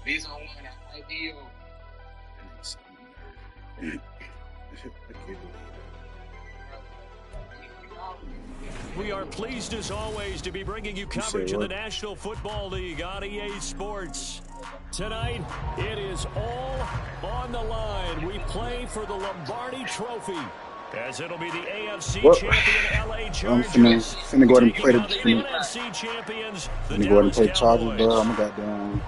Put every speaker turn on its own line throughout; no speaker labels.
Based on what I ideal.
We are pleased as always to be bringing you coverage of the National Football League on EA Sports. Tonight, it is all on the line. We play for the Lombardi Trophy, as it'll be the AFC champion LA Chargers.
I'm finna go ahead and play the
NFC champions, the
go ahead and play
Cowboys.
Chargers, bro. I'm goddamn.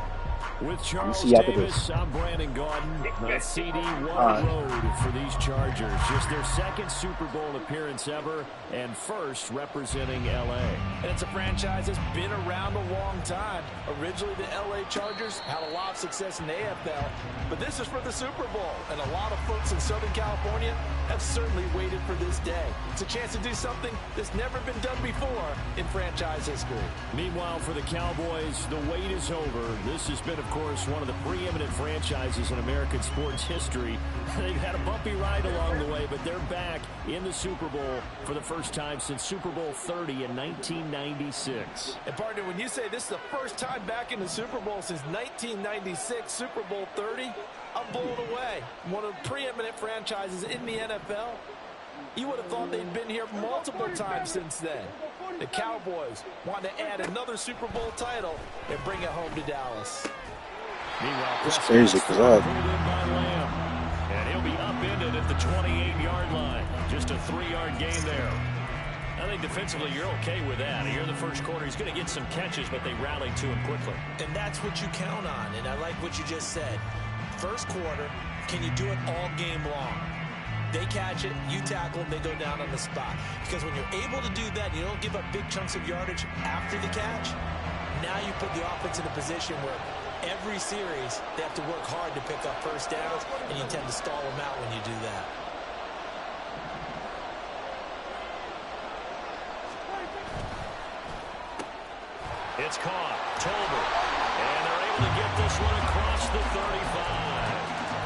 With Charles Davis, I'm Brandon Gaudin. The CD1 road for these Chargers. Just their second Super Bowl appearance ever and first representing L.A.
And it's a franchise that's been around a long time. Originally, the L.A. Chargers had a lot of success in the AFL, but this is for the Super Bowl, and a lot of folks in Southern California have certainly waited for this day. It's a chance to do something that's never been done before in franchise history.
Meanwhile, for the Cowboys, the wait is over. This has been, of course, one of the preeminent franchises in American sports history. They've had a bumpy ride along the way, but they're back in the Super Bowl for the first time since Super Bowl 30 in 1996.
And partner, when you say this is the first time back in the Super Bowl since 1996, Super Bowl 30, I'm blown away. One of the preeminent franchises in the NFL. You would have thought they'd been here multiple times since then. The Cowboys want to add another Super Bowl title and bring it home to Dallas.
Meanwhile,
it's crazy because
and he'll be upended at the 28-yard line. Just a 3-yard gain there. I think defensively you're okay with that. Here in the first quarter, he's going to get some catches, but they rallied to him quickly.
And that's what you count on, and I like what you just said. First quarter, can you do it all game long? They catch it, you tackle them, they go down on the spot. Because when you're able to do that, you don't give up big chunks of yardage after the catch. Now you put the offense in a position where every series they have to work hard to pick up first downs, and you tend to stall them out when you do that.
It's caught. Tolbert. And they're able to get this one across the 35.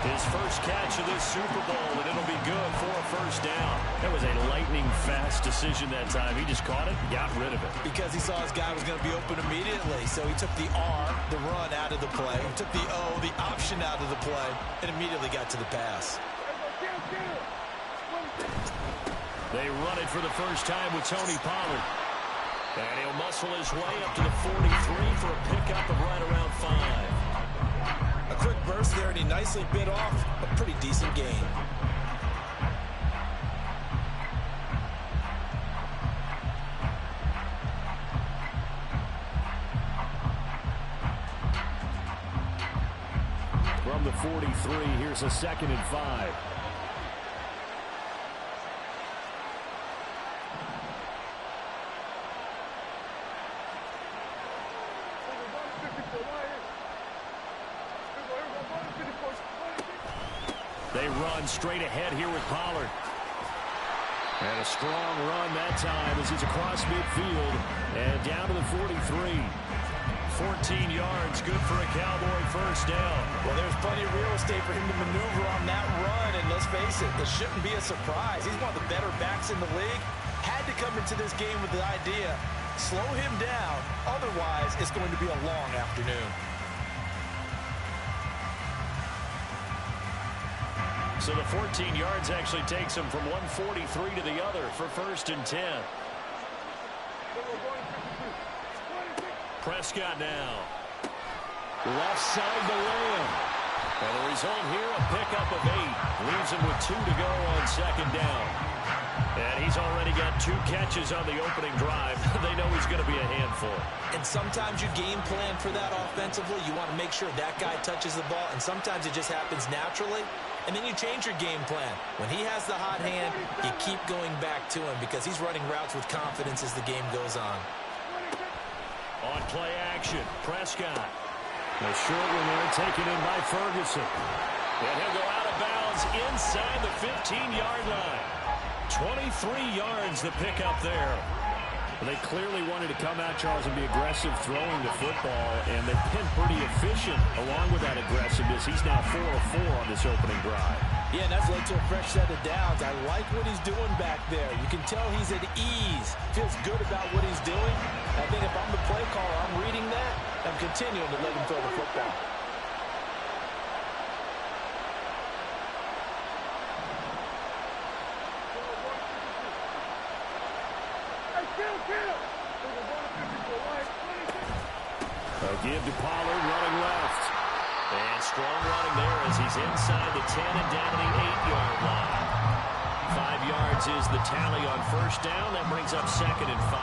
His first catch of this Super Bowl, and it'll be good for a first down. That was a lightning-fast decision that time. He just caught it, got rid of it.
Because he saw his guy was going to be open immediately, so he took the R, the run, out of the play. He took the O, the option, out of the play, and immediately got to the pass.
They run it for the first time with Tony Pollard. And he'll muscle his way up to the 43 for a pickup of right around 5.
A quick burst there, and he nicely bit off a pretty decent gain.
From the 43, here's a 2nd and 5. They run straight ahead here with Pollard. And a strong run that time as he's across midfield and down to the 43. 14 yards, good for a Cowboy first down.
Well, there's plenty of real estate for him to maneuver on that run, and let's face it, this shouldn't be a surprise. He's one of the better backs in the league. Had to come into this game with the idea, slow him down, otherwise it's going to be a long afternoon.
So the 14 yards actually takes him from 143 to the other for 1st and 10. Prescott now. Left side to Lamb. And the result here, a pickup of 8. Leaves him with 2 to go on 2nd down. And he's already got 2 catches on the opening drive. They know he's going to be a handful.
And sometimes you game plan for that offensively. You want to make sure that guy touches the ball, and sometimes it just happens naturally. And then you change your game plan. When he has the hot hand, you keep going back to him because he's running routes with confidence as the game goes on.
On play action, Prescott. A short one there taken in by Ferguson. And he'll go out of bounds inside the 15-yard line. 23 yards the pickup there. They clearly wanted to come out, Charles, and be aggressive throwing the football, and they've been pretty efficient along with that aggressiveness. He's now 4 of 4 on this opening drive.
Yeah, and that's led to a fresh set of downs. I like what he's doing back there. You can tell he's at ease. Feels good about what he's doing. I think if I'm the play caller, I'm reading that. I'm continuing to let him throw the football.
A give to Pollard running left. And strong running there as he's inside the 10 and down to the 8-yard line. 5 yards is the tally on first down. That brings up 2nd and 5.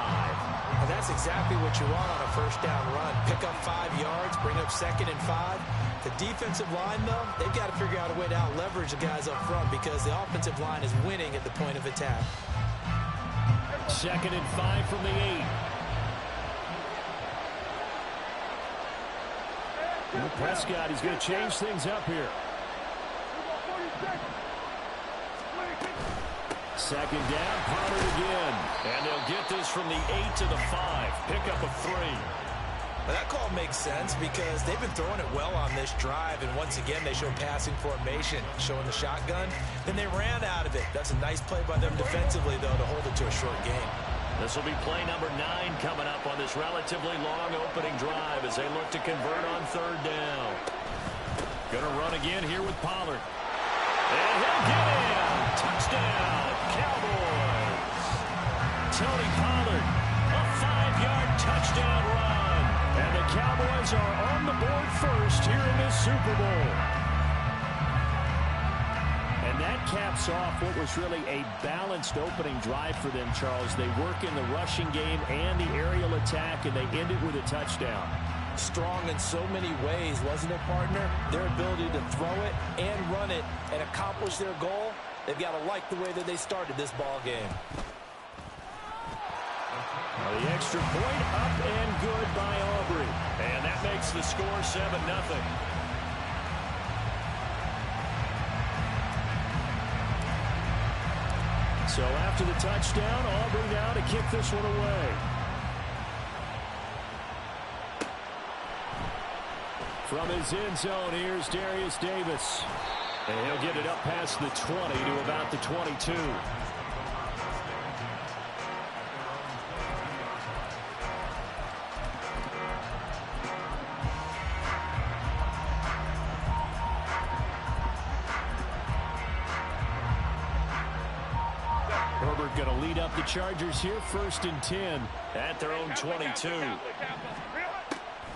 And that's exactly what you want on a first down run. Pick up 5 yards, bring up 2nd and 5. The defensive line, though, they've got to figure out a way to out-leverage the guys up front because the offensive line is winning at the point of attack.
2nd and 5 from the 8. Well, Prescott, he's going to change things up here. 2nd down, Pollard again. And they'll get this from the 8 to the 5. Pick up of 3.
Well, that call makes sense because they've been throwing it well on this drive. And once again, they show passing formation, showing the shotgun. Then they ran out of it. That's a nice play by them defensively, though, to hold it to a short game.
This will be play number 9 coming up on this relatively long opening drive as they look to convert on 3rd down. Going to run again here with Pollard. And he'll get in. Touchdown, Cowboys. Tony Pollard, a 5-yard touchdown run. And the Cowboys are on the board first here in this Super Bowl. And that caps off what was really a balanced opening drive for them, Charles. They work in the rushing game and the aerial attack, and they end it with a touchdown.
Strong in so many ways, wasn't it, partner? Their ability to throw it and run it and accomplish their goal, they've got to like the way that they started this ball game.
Well, the extra point up and good by Aubrey. And that makes the score 7-0. So after the touchdown, Aubrey now to kick this one away. From his end zone, here's Darius Davis. And he'll get it up past the 20 to about the 22. Herbert going to lead up the Chargers here, 1st and 10 at their own 22.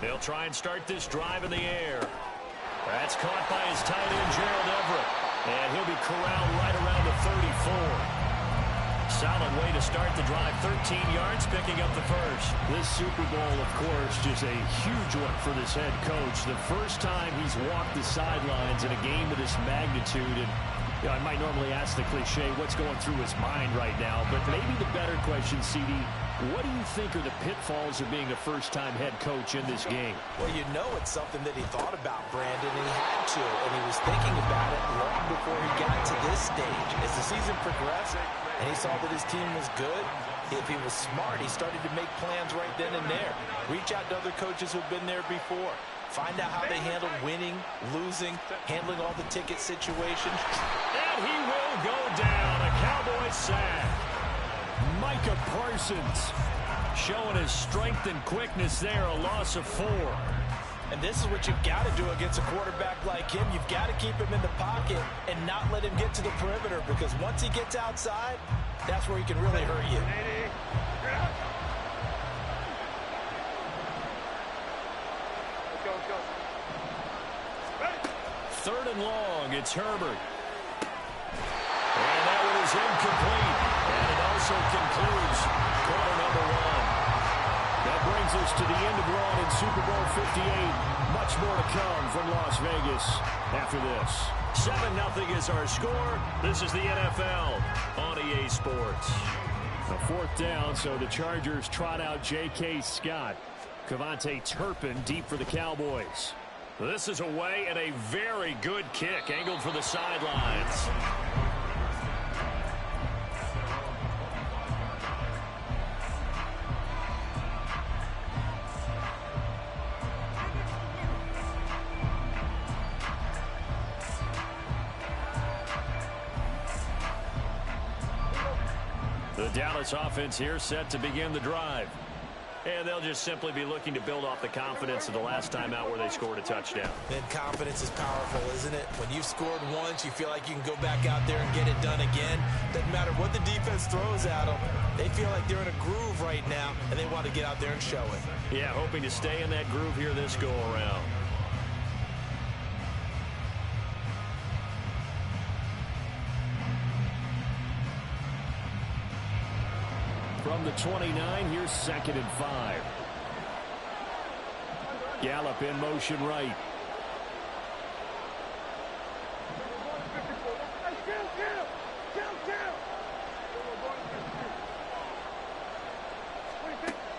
They'll try and start this drive in the air. That's caught by his tight end, Gerald Everett. And he'll be corralled right around the 34. Solid way to start the drive. 13 yards, picking up the first. This Super Bowl, of course, just a huge one for this head coach. The first time he's walked the sidelines in a game of this magnitude. And you know, I might normally ask the cliche, what's going through his mind right now? But maybe the better question, CD, what do you think are the pitfalls of being a first-time head coach in this game?
Well, you know it's something that he thought about, Brandon, and he had to. And he was thinking about it long before he got to this stage. As the season progressed and he saw that his team was good, if he was smart, he started to make plans right then and there. Reach out to other coaches who've been there before. Find out how they handle winning, losing, handling all the ticket situations.
And he will go down. A Cowboys sack. Micah Parsons showing his strength and quickness there. A loss of 4.
And this is what you've got to do against a quarterback like him. You've got to keep him in the pocket and not let him get to the perimeter, because once he gets outside, that's where he can really hurt you.
Third and long, it's Herbert. And that one is incomplete. And it also concludes quarter number 1. That brings us to the end of one in Super Bowl 58. Much more to come from Las Vegas after this. 7-0 is our score. This is the NFL on EA Sports. A 4th down, so the Chargers trot out J.K. Scott. Cavante Turpin deep for the Cowboys. This is away and a very good kick, angled for the sidelines. The Dallas offense here set to begin the drive. And they'll just simply be looking to build off the confidence of the last time out where they scored a touchdown.
And confidence is powerful, isn't it? When you've scored once, you feel like you can go back out there and get it done again. Doesn't matter what the defense throws at them. They feel like they're in a groove right now, and they want to get out there and show it.
Yeah, hoping to stay in that groove here this go-around. From the 29, here's 2nd and 5. Gallup in motion right.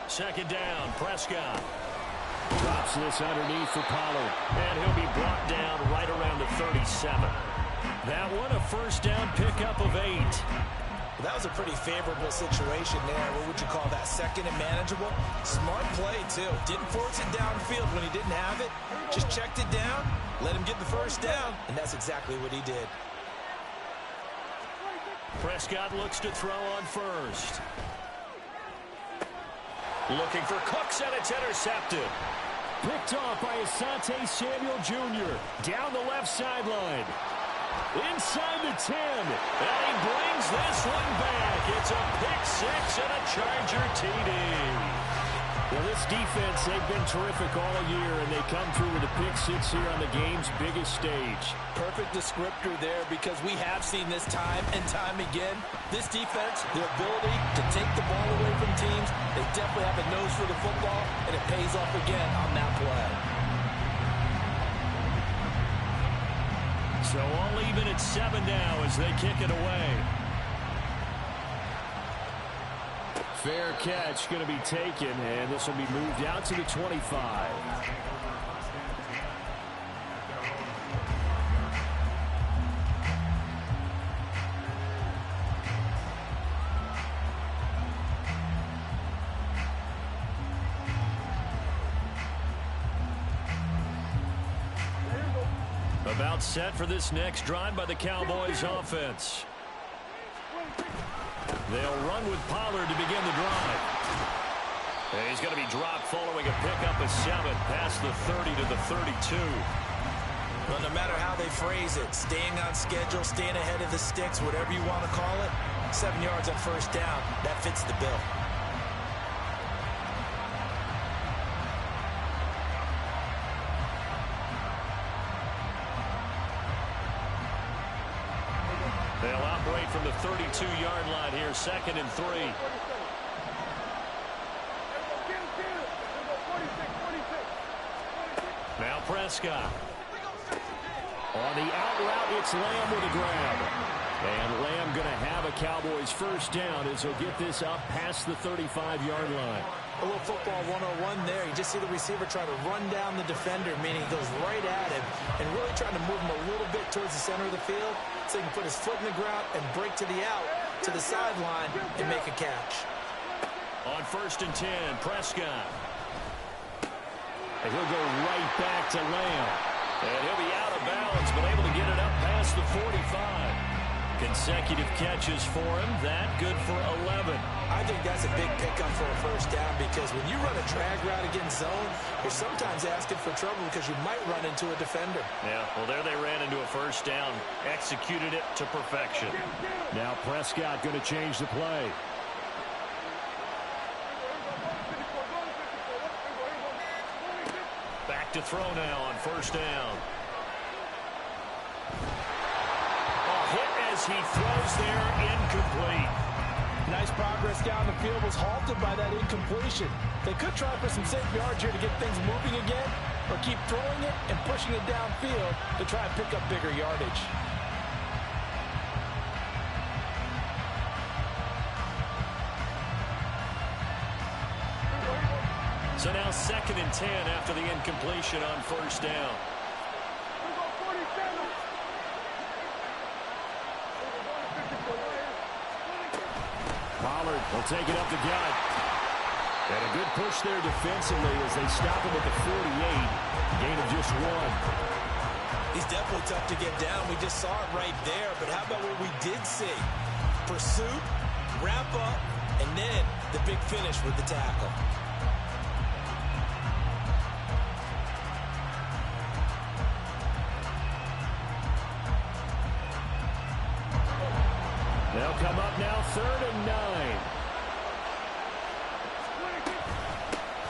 Second down, Prescott. Drops this underneath for Pollard. And he'll be brought down right around the 37. That one a first down pickup of 8.
That was a pretty favorable situation there. What would you call that? Second and manageable? Smart play, too. Didn't force it downfield when he didn't have it. Just checked it down, let him get the first down, and that's exactly what he did.
Prescott looks to throw on first. Looking for Cooks, and it's intercepted. Picked off by Asante Samuel Jr. down the left sideline. Inside the 10, and he brings this one back. It's a pick-6 and a Charger TD. Well, this defense, they've been terrific all year, and they come through with a pick-6 here on the game's biggest stage.
Perfect descriptor there, because we have seen this time and time again. This defense, their ability to take the ball away from teams, they definitely have a nose for the football, and it pays off again on that play.
So all even at 7 now as they kick it away. Fair catch going to be taken, and this will be moved out to the 25. About set for this next drive by the Cowboys offense. They'll run with Pollard to begin the drive. And he's going to be dropped following a pickup of 7 past the 30 to the 32.
Well, no matter how they phrase it, staying on schedule, staying ahead of the sticks, whatever you want to call it, 7 yards on first down, that fits the bill.
They'll operate from the 32-yard line here, 2nd and 3. Now Prescott. On the out route, it's Lamb with a grab. And Lamb going to have a Cowboys first down as he'll get this up past the 35-yard line.
A little football 101 there. You just see the receiver try to run down the defender, meaning he goes right at him and really trying to move him a little bit towards the center of the field so he can put his foot in the ground and break to the out, to the sideline, and make a catch.
On 1st and 10, Prescott. And he'll go right back to Lamb. And he'll be out of bounds, but able to get it up past the 45. Consecutive catches for him. That good for 11.
I think that's a big pickup for a first down, because when you run a drag route against zone, you're sometimes asking for trouble because you might run into a defender.
Yeah, well, there they ran into a first down. Executed it to perfection. Now Prescott going to change the play. Back to throw now on first down. As he throws there, incomplete.
Nice progress down the field, was halted by that incompletion. They could try for some safe yards here to get things moving again, or keep throwing it and pushing it downfield to try and pick up bigger yardage.
So now 2nd and 10 after the incompletion on first down. Pollard will take it up the gut. And a good push there defensively as they stop him at the 48. Gain of just 1.
He's definitely tough to get down. We just saw it right there. But how about what we did see? Pursuit, wrap up, and then the big finish with the tackle.
They'll come up now 3rd and 9.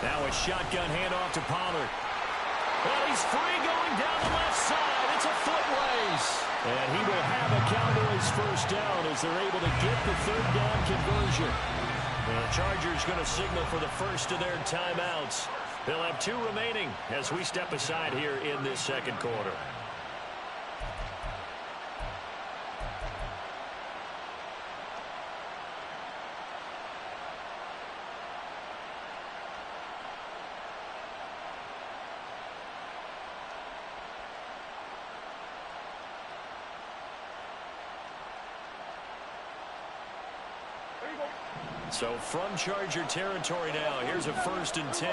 Now a shotgun handoff to Pollard. Well, he's free going down the left side. It's a foot race. And he will have a Cowboys first down as they're able to get the 3rd down conversion. And the Chargers going to signal for the first of their timeouts. They'll have 2 remaining as we step aside here in this second quarter. So from Charger territory now, here's a 1st and 10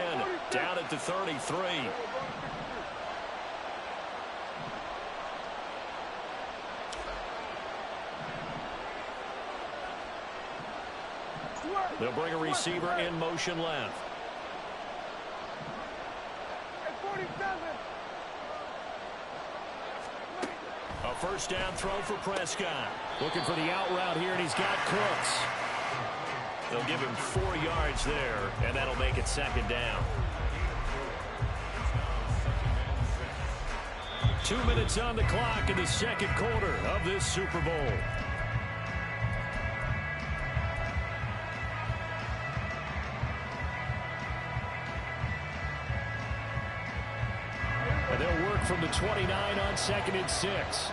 down at the 33. They'll bring a receiver in motion left. A first down throw for Prescott. Looking for the out route here, and he's got Cooks. They'll give him 4 yards there, and that'll make it 2nd down. 2 minutes on the clock in the second quarter of this Super Bowl. And they'll work from the 29 on 2nd and 6.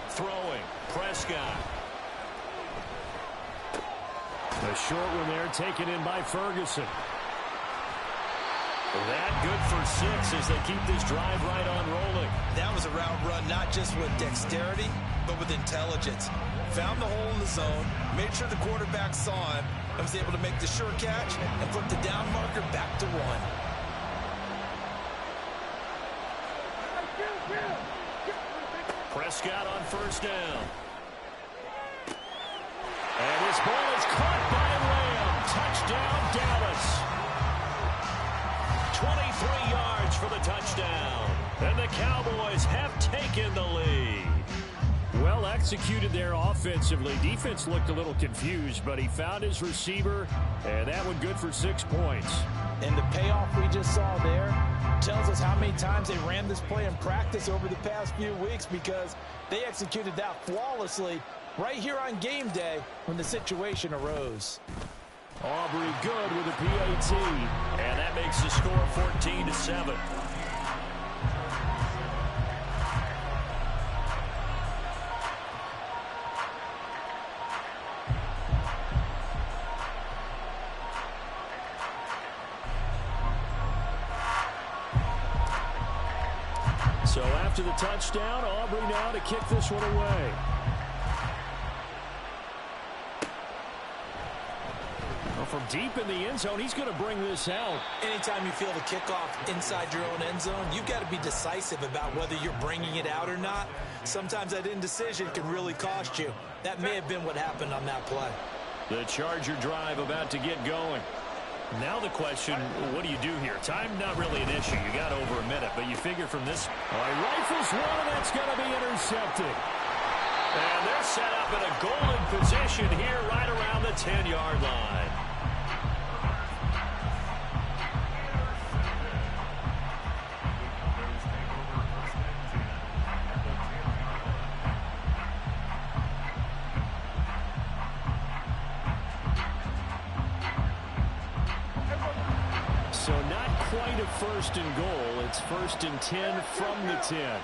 Throwing, Prescott. The short one there taken in by Ferguson. That good for 6 as they keep this drive right on rolling.
That was a route run not just with dexterity, but with intelligence. Found the hole in the zone, made sure the quarterback saw him, and was able to make the sure catch and flip the down marker back to 1.
Prescott on first down. And this ball is caught by Lamb. Touchdown, Dallas. 23 yards for the touchdown. And the Cowboys have taken the lead. Well executed there offensively. Defense looked a little confused, but he found his receiver, and that one good for 6 points.
And the payoff we just saw there tells us how many times they ran this play in practice over the past few weeks, because they executed that flawlessly right here on game day when the situation arose.
Aubrey good with a PAT, and that makes the score 14-7. So after the touchdown, Aubrey now to kick this one away. Well, from deep in the end zone, he's going to bring this out.
Anytime you feel the kickoff inside your own end zone, you've got to be decisive about whether you're bringing it out or not. Sometimes that indecision can really cost you. That may have been what happened on that play.
The Charger drive about to get going. Now the question, what do you do here? Time not really an issue. You got over a minute, but you figure from this. All right, rifles one, and that's going to be intercepted. And they're set up in a golden position here right around the 10-yard line. So not quite a 1st and goal. It's 1st and 10 from the 10.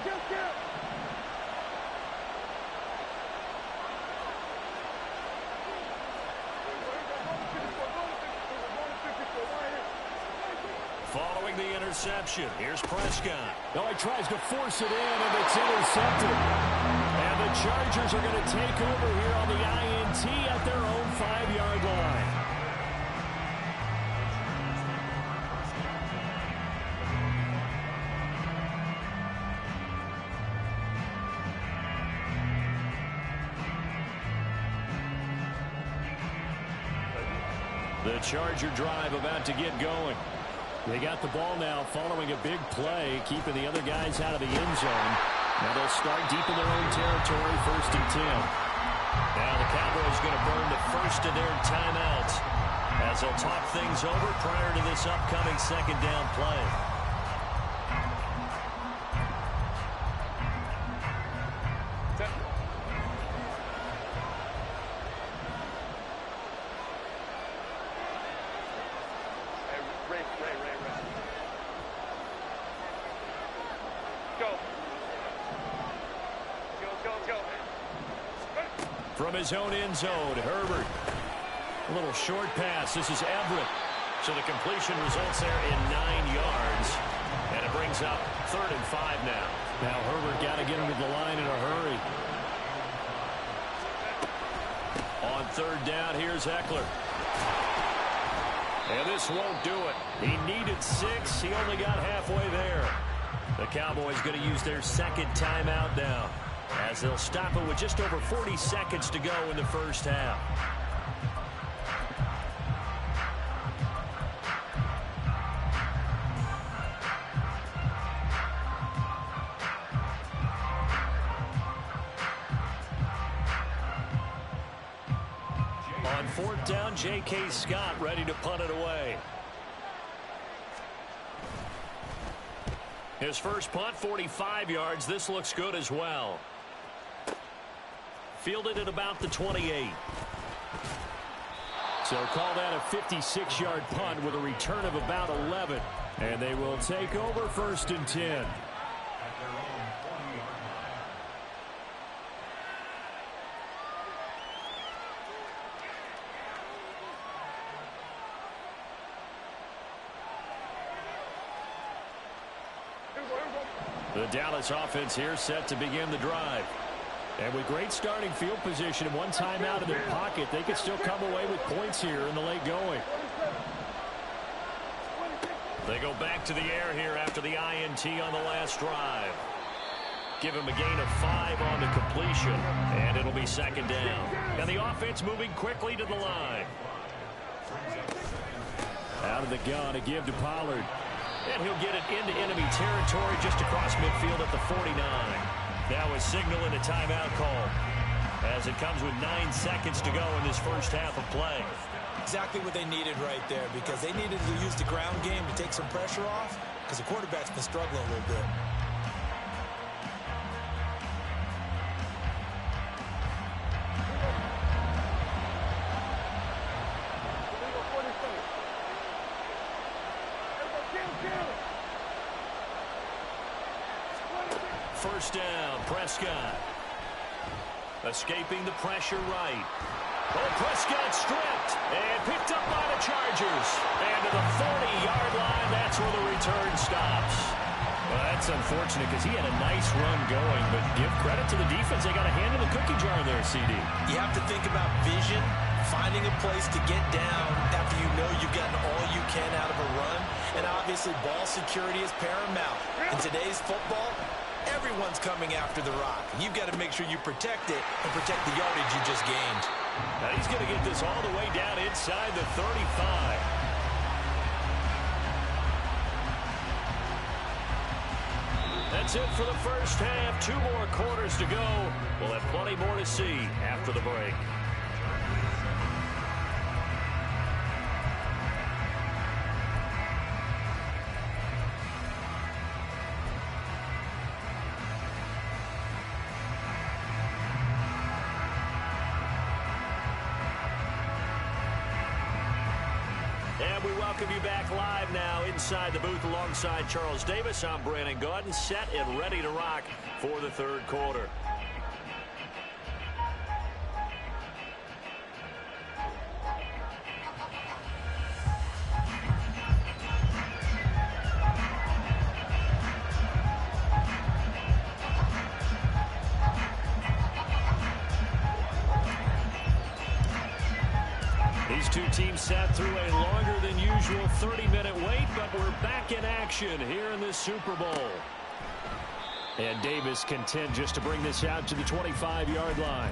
Following the interception, here's Prescott. No, he tries to force it in, and it's intercepted. And the Chargers are going to take over here on the INT at their own 5-yard line. The Charger drive about to get going. They got the ball now following a big play, keeping the other guys out of the end zone. Now they'll start deep in their own territory, 1st and 10. Now the Cowboys going to burn the first of their timeouts as they'll talk things over prior to this upcoming 2nd down play. From his own end zone, Herbert. A little short pass. This is Everett. So the completion results there in 9 yards. And it brings up 3rd and 5 now. Now Herbert got to get him to the line in a hurry. On 3rd down, here's Eckler. And this won't do it. He needed 6. He only got halfway there. The Cowboys going to use their 2nd timeout now, as they'll stop it with just over 40 seconds to go in the first half. On 4th down, J.K. Scott ready to punt it away. His first punt, 45 yards. This looks good as well. Fielded at about the 28. So call that a 56-yard punt with a return of about 11. And they will take over 1st and 10. The Dallas offense here set to begin the drive. And with great starting field position and one timeout in their pocket, they could still come away with points here in the late going. They go back to the air here after the INT on the last drive. Give him a gain of 5 on the completion, and it'll be 2nd down. And the offense moving quickly to the line. Out of the gun, a give to Pollard. And he'll get it into enemy territory just across midfield at the 49. Now a signal and a timeout call, as it comes with 9 seconds to go in this first half of play.
Exactly what they needed right there, because they needed to use the ground game to take some pressure off, because the quarterback's been struggling a little bit.
First down, Prescott. Escaping the pressure right. Oh, Prescott stripped and picked up by the Chargers. And to the 40-yard line, that's where the return stops. Well, that's unfortunate because he had a nice run going, but give credit to the defense. They got a hand in the cookie jar there, CD.
You have to think about vision, finding a place to get down after you know you've gotten all you can out of a run. And obviously, ball security is paramount. In today's football, everyone's coming after the rock. You've got to make sure you protect it and protect the yardage you just gained.
Now he's going to get this all the way down inside the 35. That's it for the first half. 2 more quarters to go. We'll have plenty more to see after the break. And we welcome you back live now inside the booth alongside Charles Davis. I'm Brandon Gaudin, set and ready to rock for the 3rd quarter. These two teams sat through a longer than usual 30-minute wait, but we're back in action here in this Super Bowl. And Davis content just to bring this out to the 25-yard line.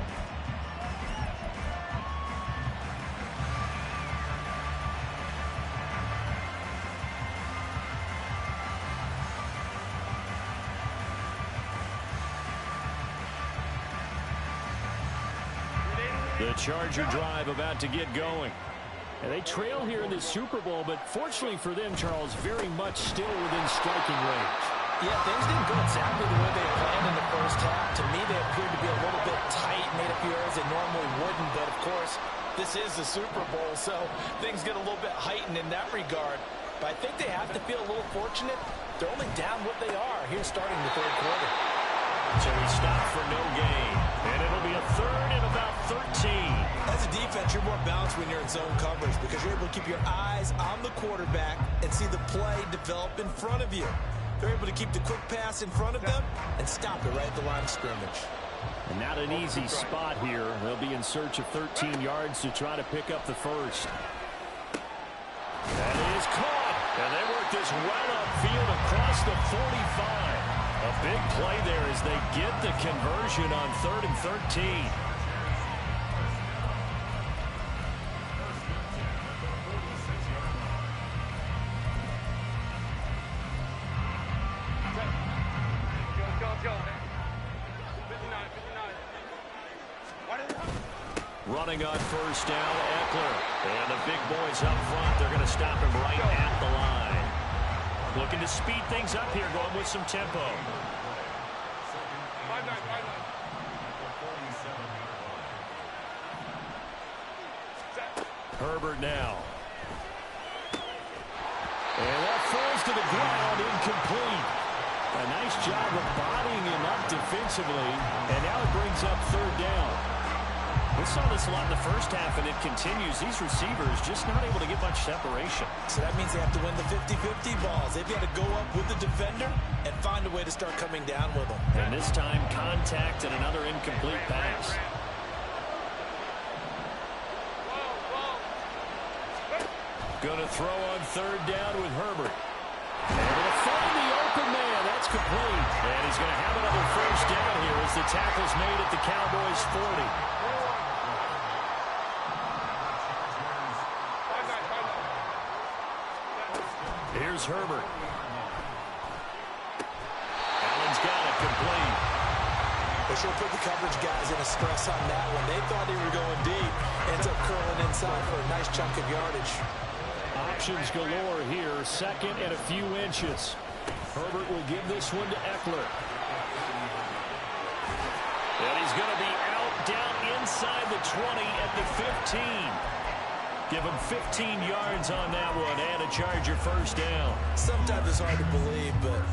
The Charger drive about to get going. And they trail here in the Super Bowl, but fortunately for them, Charles, very much still within striking range.
Yeah, things didn't go exactly the way they planned in the first half. To me, they appeared to be a little bit tight, made a few errors they normally wouldn't. But, of course, this is the Super Bowl, so things get a little bit heightened in that regard. But I think they have to feel a little fortunate. They're only down what they are here starting the third quarter.
So we stop for no gain. And it'll be a third and about 13.
As a defense, you're more balanced when you're in zone coverage because you're able to keep your eyes on the quarterback and see the play develop in front of you. They're able to keep the quick pass in front of them and stop it right at the line of scrimmage.
And not an easy spot here. They'll be in search of 13 yards to try to pick up the first. That is caught. And they work this well upfield across the 45. A big play there as they get the conversion on 3rd and 13. Running on first down, Eckler. And the big boys up front, they're going to stop him right at the line. Looking to speed things up here, going with some tempo. Herbert now. And that falls to the ground, incomplete. A nice job of bodying him up defensively, and now it brings up 3rd down. We saw this a lot in the first half, and it continues. These receivers just not able to get much separation.
So that means they have to win the 50-50 balls. They've got to go up with the defender and find a way to start coming down with them.
And this time, contact and another incomplete pass. Going to throw on 3rd down with Herbert. Able to find the open man. That's complete. And he's going to have another first down here as the tackle's made at the Cowboys' 40. Here's Herbert. Allen's got it complete.
They sure put the coverage guys in a stress on that one. They thought they were going deep. Ends up curling inside for a nice chunk of yardage.
Options galore here. 2nd and a few inches. Herbert will give this one to Eckler. And he's going to be out down inside the 20 at the 15. Give him 15 yards on that one and a Charger first down.
Sometimes it's hard to believe, but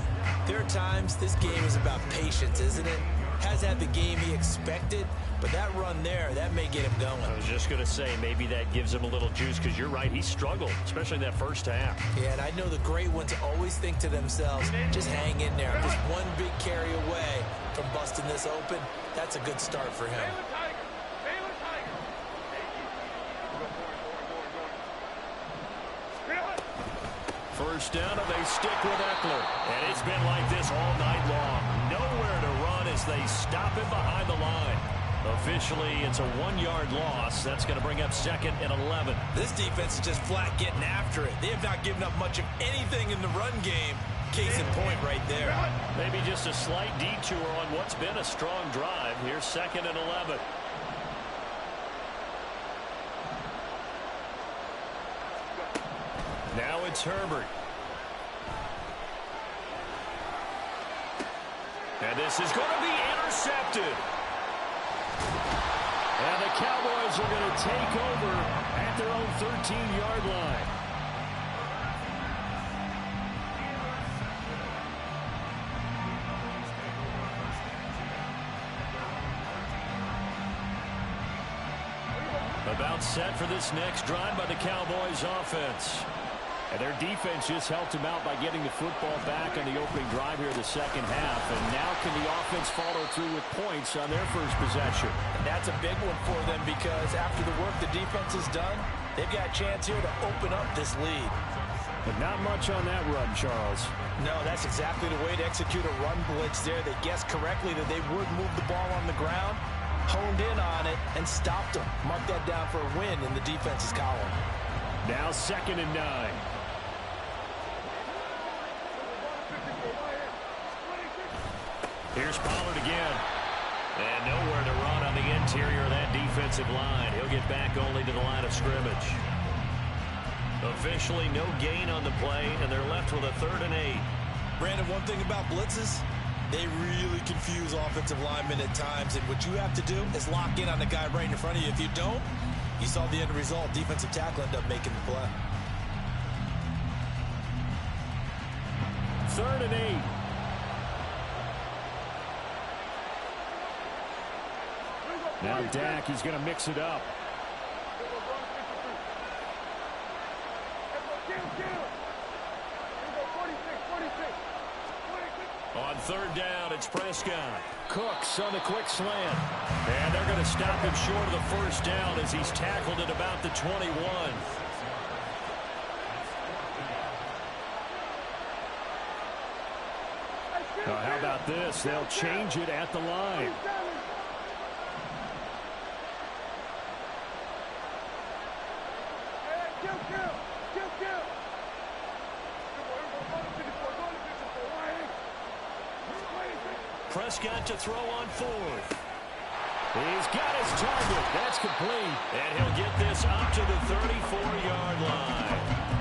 there are times this game is about patience, isn't it? Has had the game he expected, but that run there, that may get him going.
I was just going to say, maybe that gives him a little juice because you're right, he struggled, especially in that first half.
Yeah, and I know the great ones always think to themselves, just hang in there. Just one big carry away from busting this open. That's a good start for him.
First down, and they stick with Eckler. And it's been like this all night long. Nowhere to run as they stop him behind the line. Officially, it's a 1-yard loss. That's going to bring up 2nd and 11.
This defense is just flat getting after it. They have not given up much of anything in the run game. Case in point right there.
Maybe just a slight detour on what's been a strong drive. Here's 2nd and 11. Now it's Herbert. And this is going to be intercepted. And the Cowboys are going to take over at their own 13-yard line. About set for this next drive by the Cowboys offense. And their defense just helped them out by getting the football back on the opening drive here in the second half. And now can the offense follow through with points on their first possession?
And that's a big one for them because after the work the defense has done, they've got a chance here to open up this lead.
But not much on that run, Charles.
No, that's exactly the way to execute a run blitz there. They guessed correctly that they would move the ball on the ground, honed in on it, and stopped them. Mark that down for a win in the defense's column.
Now 2nd and 9. Here's Pollard again. And nowhere to run on the interior of that that defensive line. He'll get back only to the line of scrimmage. Officially no gain on the play, and they're left with a 3rd and 8.
Brandon, one thing about blitzes, they really confuse offensive linemen at times, and what you have to do is lock in on the guy right in front of you. If you don't, you saw the end result. Defensive tackle ended up making the play.
3rd and 8. Now Dak, he's going to mix it up. On 3rd down, it's Prescott. Cooks on the quick slant. And they're going to stop him short of the 1st down as he's tackled at about the 21. Now, how about this? They'll change it at the line. Prescott to throw on 4th. He's got his target. That's complete. And he'll get this up to the 34-yard line.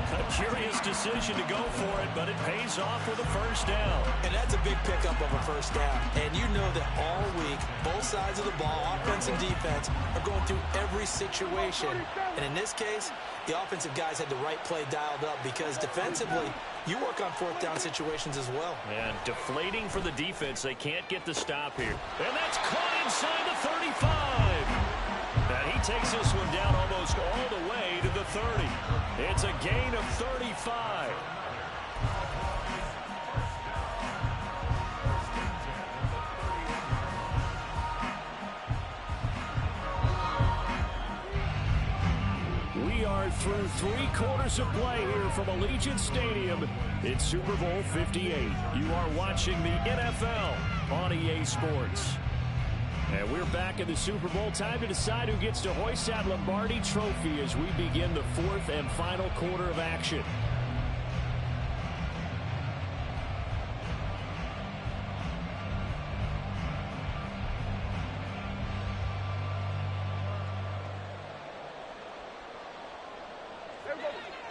A curious decision to go for it, but it pays off with a 1st down. And that's a big pickup of a 1st down. And you know that all week, both sides of the ball, offense and defense, are going through every situation. And in this case, the offensive guys had the right play dialed up because defensively, you work on 4th down situations as well. And deflating for the defense. They can't get the stop here. And that's caught inside the 35. And he takes this one down almost all the way to the 30. It's a gain of 35. We are through 3 quarters of play here from Allegiant Stadium in Super Bowl 58. You are watching the NFL on EA Sports. And we're back in the Super Bowl. Time to decide who gets to hoist that Lombardi Trophy as we begin the 4th and final quarter of action.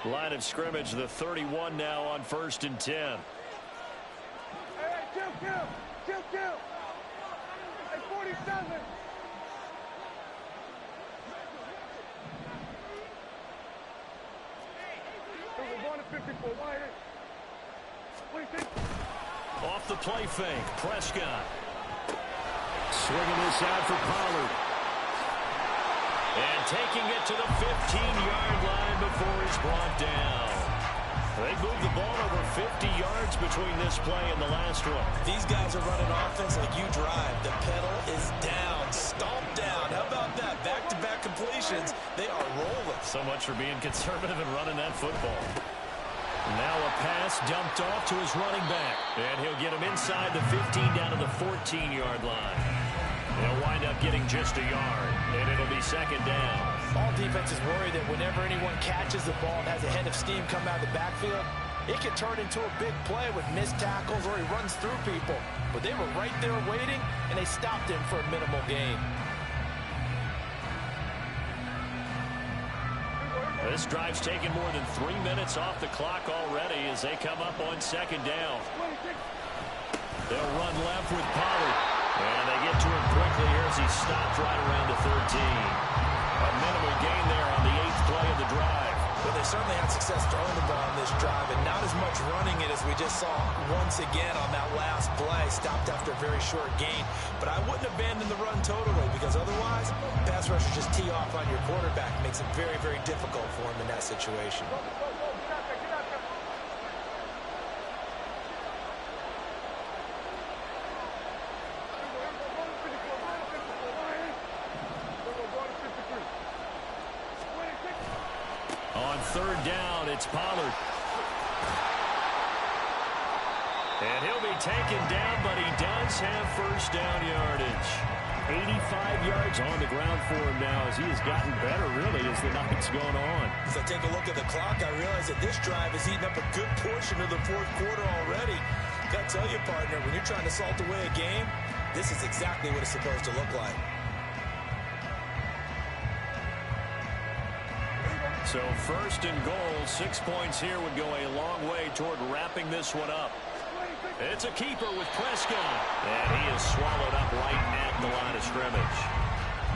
Line of scrimmage, the 31 now on 1st and 10.
Hey, kill. Hey, 47. We're going to 54. Why? What do you think?
Off the play fake, Prescott. Swinging this out for Pollard. And taking it to the 15-yard line before he's brought down. They moved the ball over 50 yards between this play and the last one.
These guys are running offense like you drive. The pedal is down, stomped down. How about that? Back-to-back completions. They are rolling.
So much for being conservative and running that football. Now a pass dumped off to his running back. And he'll get him inside the 15 down to the 14-yard line. They'll wind up getting just a yard, and it'll be 2nd down.
All defenses worry that whenever anyone catches the ball and has a head of steam come out of the backfield, it can turn into a big play with missed tackles or he runs through people. But they were right there waiting, and they stopped him for a minimal gain.
This drive's taken more than 3 minutes off the clock already as they come up on 2nd down. They'll run left with Pollard. And they get to him quickly here as he stopped right around the 13. A minimal gain there on the 8th play of the drive.
But they certainly had success throwing the ball on this drive, and not as much running it as we just saw once again on that last play. Stopped after a very short gain. But I wouldn't abandon the run totally because otherwise, pass rushers just tee off on your quarterback. It makes it very, very difficult for him in that situation.
On 3rd down, it's Pollard. And he'll be taken down, but he does have 1st down yardage. 85 yards on the ground for him now as he has gotten better, really, as the night's gone on.
As I take a look at the clock, I realize that this drive has eaten up a good portion of the 4th quarter already. Got to tell you, partner, when you're trying to salt away a game, this is exactly what it's supposed to look like.
So first and goal, 6 points here would go a long way toward wrapping this one up. It's a keeper with Prescott. And he is swallowed up right at the line of scrimmage.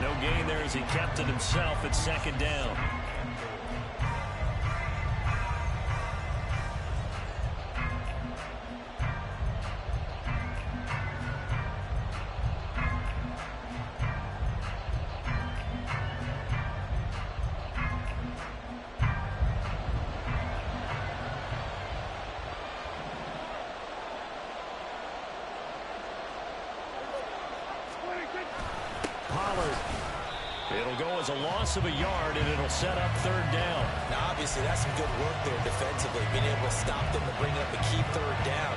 No gain there as he kept it himself at second down. It'll go as a loss of a yard, and it'll set up third down.
Now, obviously, that's some good work there defensively, being able to stop them and bring up a key third down.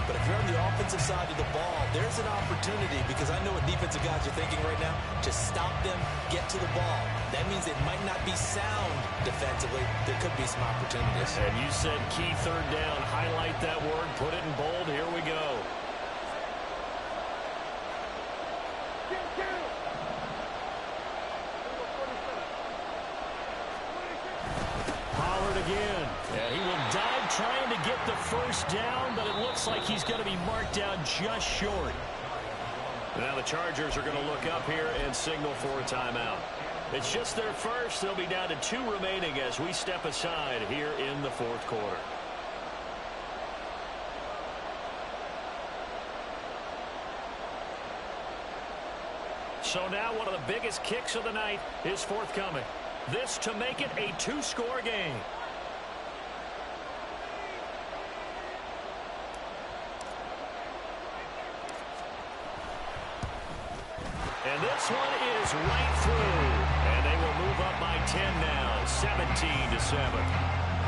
But if you're on the offensive side of the ball, there's an opportunity, because I know what defensive guys are thinking right now. Just stop them, get to the ball. That means it might not be sound defensively. There could be some opportunities.
And you said key third down. Highlight that word. Put it in bold. Here we go. Again. And he will dive trying to get the first down, but it looks like he's going to be marked down just short. Now the Chargers are going to look up here and signal for a timeout. It's just their first. They'll be down to 2 remaining as we step aside here in the fourth quarter. So now one of the biggest kicks of the night is forthcoming. This to make it a 2-score game. And this one is right through. And they will move up by 10 now, 17-7.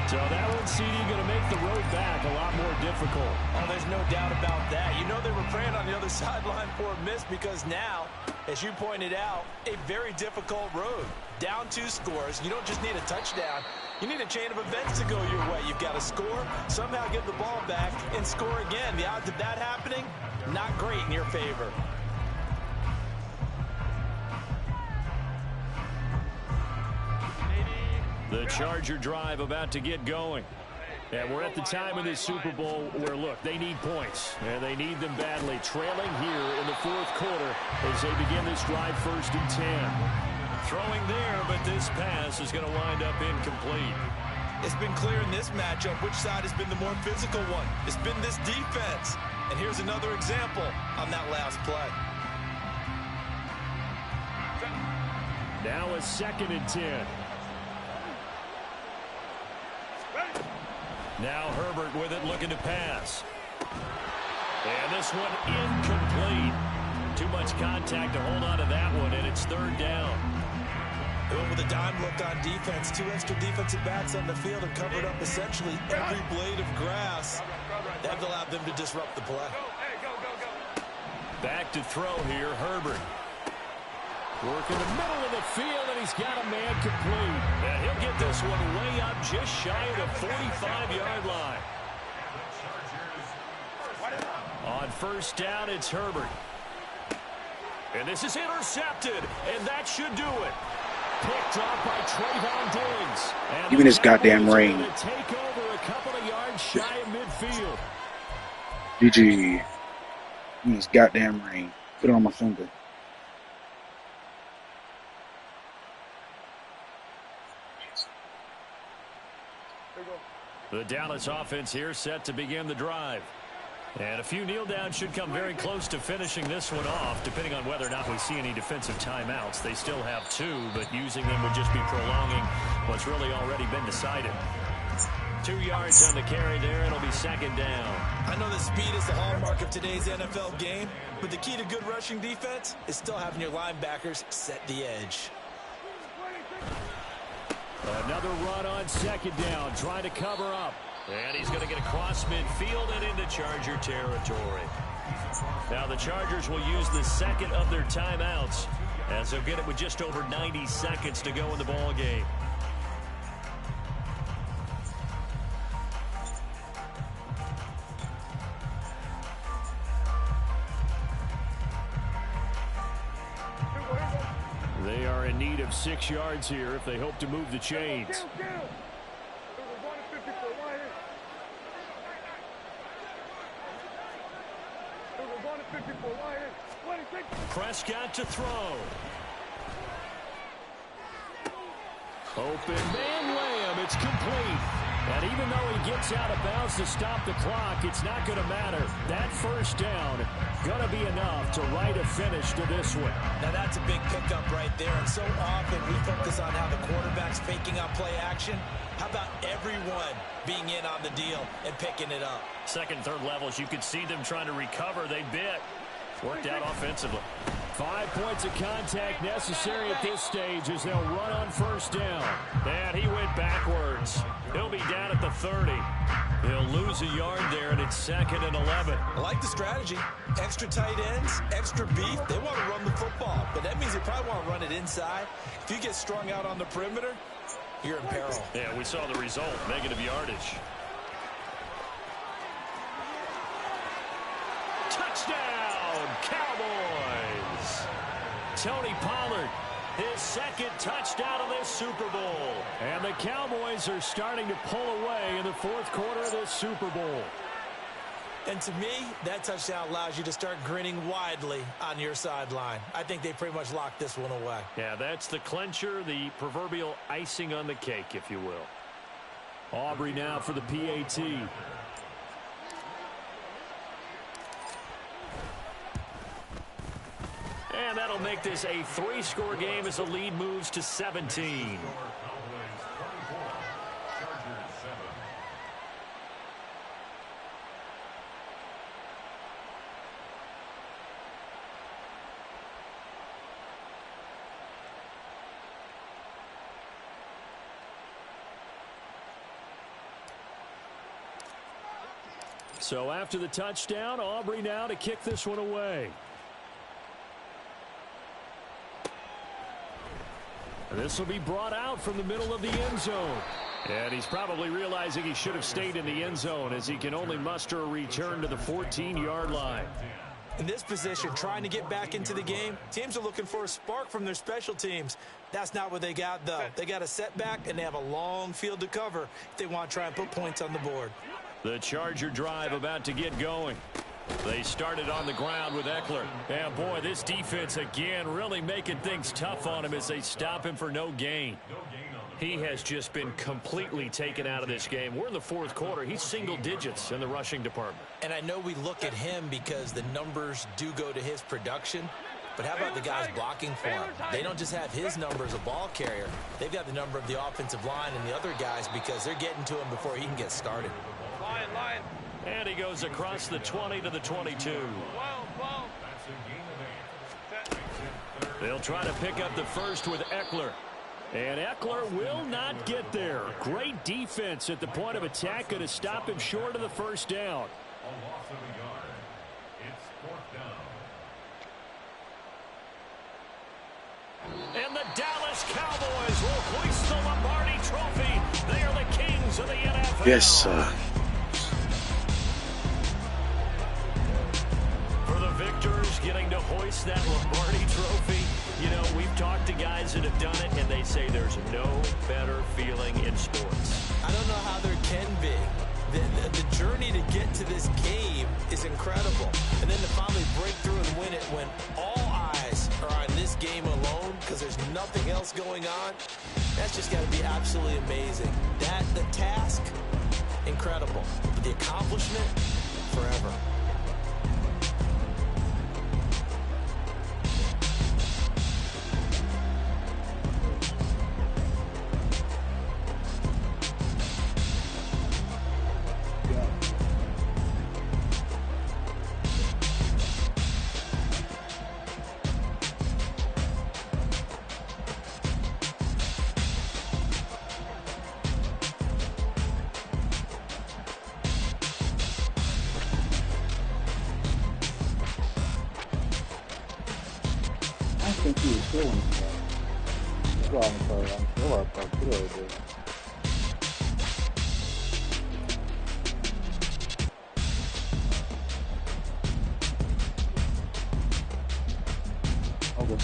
So that one, CD, going to make the road back a lot more difficult.
Oh, there's no doubt about that. You know they were praying on the other sideline for a miss, because now, as you pointed out, a very difficult road. Down 2 scores. You don't just need a touchdown. You need a chain of events to go your way. You've got to score, somehow get the ball back, and score again. The odds of that happening, not great in your favor.
The Charger drive about to get going. And we're at the time of this Super Bowl where, look, they need points. And they need them badly. Trailing here in the fourth quarter as they begin this drive, 1st and 10. Throwing there, but this pass is going to wind up incomplete.
It's been clear in this matchup which side has been the more physical one. It's been this defense. And here's another example on that last play.
Now a 2nd and 10. Now Herbert with it, looking to pass. And this one incomplete. Too much contact to hold on to that one, and it's 3rd down.
With a dime look on defense, 2 extra defensive backs on the field have covered up essentially every blade of grass. That allowed them to disrupt the play.
Back to throw here, Herbert. Work in the middle of the field, and he's got a man complete. And he'll get this one way up just shy of the 45-yard line. On 1st down, it's Herbert. And this is intercepted, and that should do it. Picked up by Trayvon Diggs. And
give me this goddamn rain.
Take over a couple of yards shy of midfield.
GG. Give me this goddamn rain. Put it on my finger.
The Dallas offense here set to begin the drive. And a few kneel downs should come very close to finishing this one off, depending on whether or not we see any defensive timeouts. They still have 2, but using them would just be prolonging what's really already been decided. 2 yards on the carry there. It'll be 2nd down.
I know that speed is the hallmark of today's NFL game, but the key to good rushing defense is still having your linebackers set the edge.
Another run on 2nd down, trying to cover up. And he's going to get across midfield and into Charger territory. Now the Chargers will use the 2nd of their timeouts, as they'll get it with just over 90 seconds to go in the ball game. They are in need of 6 yards here if they hope to move the chains. Prescott to throw. Open man layup. It's complete. And even though he gets out of bounds to stop the clock, it's not going to matter. That first down going to be enough to write a finish to this one.
Now that's a big pickup right there. And so often we focus on how the quarterback's faking on play action. How about everyone being in on the deal and picking it up?
Second and third levels, you could see them trying to recover. They bit. Worked out offensively. 5 points of contact necessary at this stage as they'll run on first down. And he went backwards. He'll be down at the 30. He'll lose a yard there, and it's 2nd and 11.
I like the strategy. Extra tight ends, extra beef. They want to run the football, but that means they probably want to run it inside. If you get strung out on the perimeter, you're in peril.
Yeah, we saw the result. Negative yardage. Touchdown, Cowboys! Tony Pollard, his 2nd touchdown of this Super Bowl. And the Cowboys are starting to pull away in the 4th quarter of this Super Bowl.
And to me, that touchdown allows you to start grinning widely on your sideline. I think they pretty much locked this one away.
Yeah, that's the clincher, the proverbial icing on the cake, if you will. Aubrey now for the PAT. And that'll make this a 3-score game as the lead moves to 17. So after the touchdown, Aubrey now to kick this one away. And this will be brought out from the middle of the end zone. And he's probably realizing he should have stayed in the end zone as he can only muster a return to the 14-yard line.
In this position, trying to get back into the game, teams are looking for a spark from their special teams. That's not what they got, though. They got a setback, and they have a long field to cover if they want to try and put points on the board.
The Charger drive about to get going. They started on the ground with Eckler. And, boy, this defense, again, really making things tough on him as they stop him for no gain. He has just been completely taken out of this game. We're in the 4th quarter. He's single digits in the rushing department.
And I know we look at him because the numbers do go to his production. But how about the guys blocking for him? They don't just have his number as a ball carrier. They've got the number of the offensive line and the other guys because they're getting to him before he can get started.
Line.
And he goes across the 20 to the 22. They'll try to pick up the first with Eckler. And Eckler will not get there. Great defense at the point of attack. Going to stop him short of the first down. And the Dallas Cowboys will hoist the Lombardi Trophy. They are the kings of the NFL.
Yes, sir.
For the victors getting to hoist that Lombardi Trophy, you know, we've talked to guys that have done it, and they say there's no better feeling in sports.
I don't know how there can be. The journey to get to this game is incredible. And then to finally break through and win it when all eyes are on this game alone because there's nothing else going on, that's just got to be absolutely amazing. The task, incredible. But the accomplishment, forever.
I think he was killing himself. Well, I'm sure I thought too, did. Okay.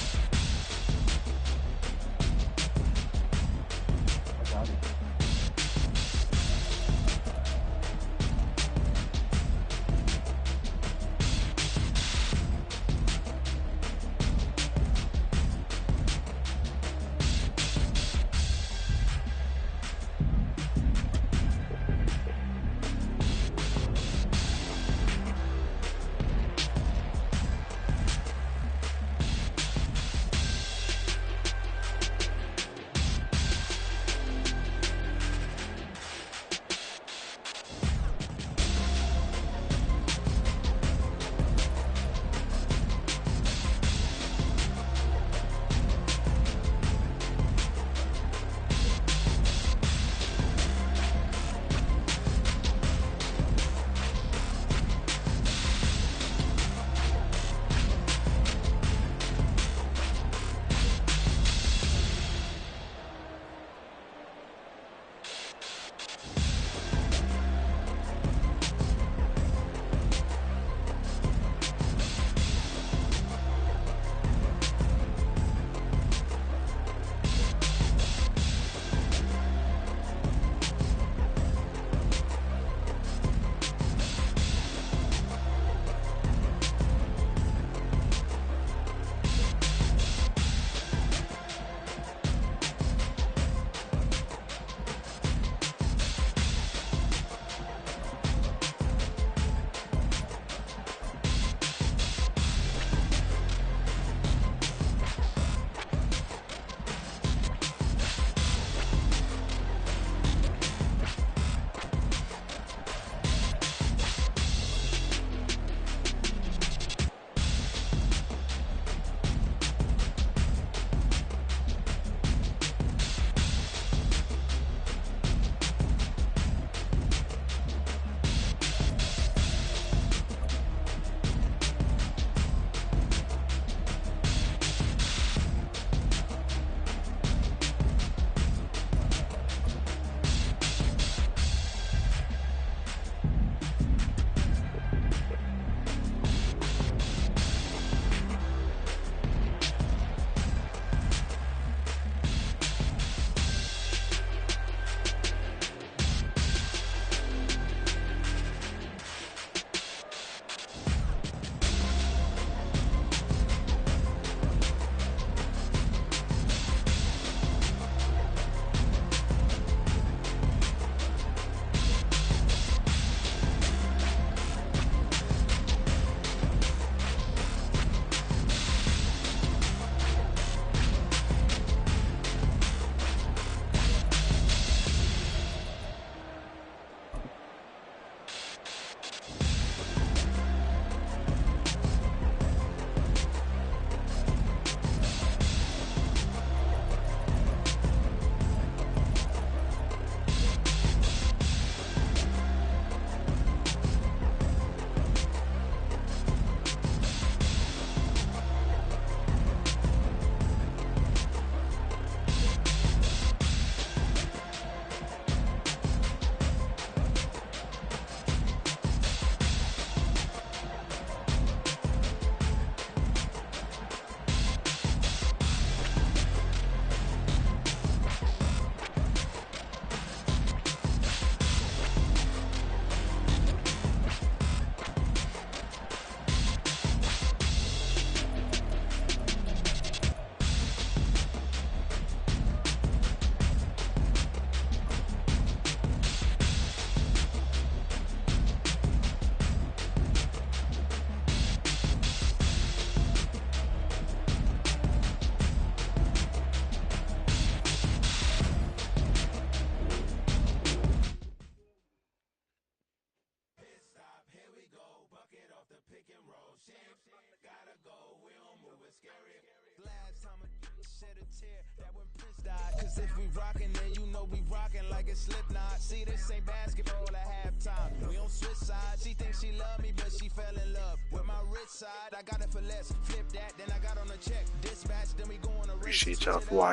Cause if we rockin', then you know we rockin' like it's Slipknot. See, this ain't basketball at halftime. We on switch sides. She thinks she love me, but she fell in love with my rich side. I got it for less. Flip that, then I got on a check. Dispatch, then we go on a race.
Appreciate y'all for watching.